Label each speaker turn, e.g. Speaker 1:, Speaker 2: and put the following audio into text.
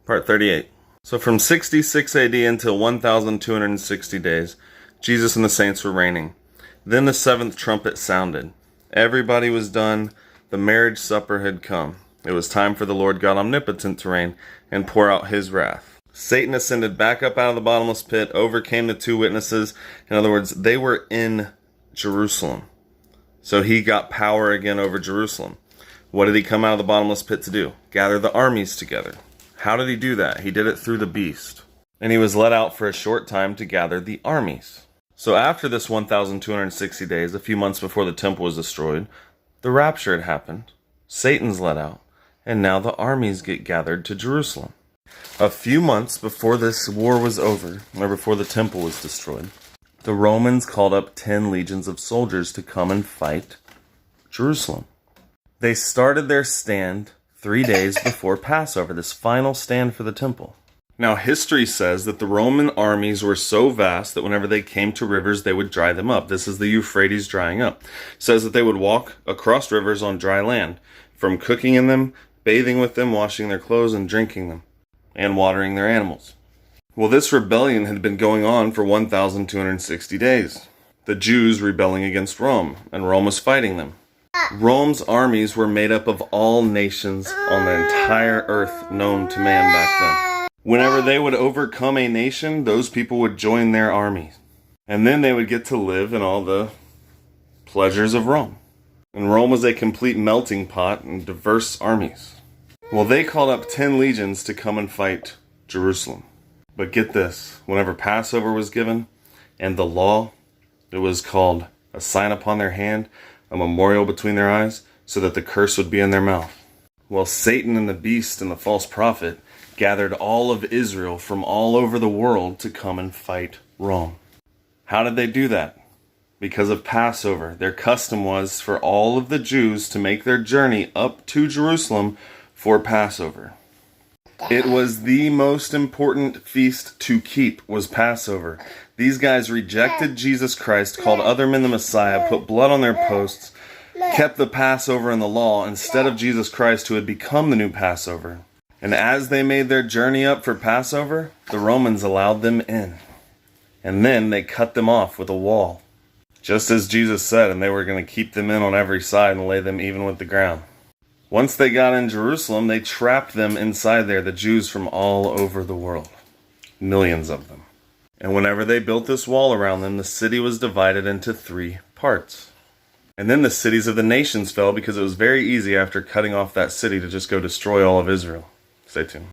Speaker 1: Part 38. So from 66 AD until 1260 days, Jesus and the saints were reigning. Then the seventh trumpet sounded. Everybody was done. The marriage supper had come. It was time for the Lord God Omnipotent to reign and pour out his wrath. Satan ascended back up out of the bottomless pit, overcame the two witnesses. In other words, they were in Jerusalem. So he got power again over Jerusalem. What did he come out of the bottomless pit to do? Gather the armies together. How did he do that? He did it through the beast. And he was let out for a short time to gather the armies. So after this 1260 days, a few months before the temple was destroyed, the rapture had happened. Satan's let out. And now the armies get gathered to Jerusalem. A few months before this war was over, or before the temple was destroyed, the Romans called up 10 legions of soldiers to come and fight Jerusalem. They started their stand 3 days before Passover, this final stand for the temple. Now, history says that the Roman armies were so vast that whenever they came to rivers, they would dry them up. This is the Euphrates drying up. It says that they would walk across rivers on dry land, from cooking in them, bathing with them, washing their clothes, and drinking them, and watering their animals. Well, this rebellion had been going on for 1,260 days. The Jews rebelling against Rome, and Rome was fighting them. Rome's armies were made up of all nations on the entire earth known to man back then. Whenever they would overcome a nation, those people would join their armies. And then they would get to live in all the pleasures of Rome. And Rome was a complete melting pot and diverse armies. Well, they called up 10 legions to come and fight Jerusalem. But get this, whenever Passover was given, and the law, it was called a sign upon their hand, a memorial between their eyes, so that the curse would be in their mouth. Well, Satan and the beast and the false prophet gathered all of Israel from all over the world to come and fight Rome. How did they do that? Because of Passover. Their custom was for all of the Jews to make their journey up to Jerusalem for Passover. It was the most important feast to keep, was Passover. These guys rejected Jesus Christ, called other men the Messiah, put blood on their posts, kept the Passover and the law instead of Jesus Christ, who had become the new Passover. And as they made their journey up for Passover, the Romans allowed them in. And then they cut them off with a wall, just as Jesus said, and they were going to keep them in on every side and lay them even with the ground. Once they got in Jerusalem, they trapped them inside there, the Jews from all over the world. Millions of them. And whenever they built this wall around them, the city was divided into 3 parts. And then the cities of the nations fell because it was very easy after cutting off that city to just go destroy all of Israel. Stay tuned.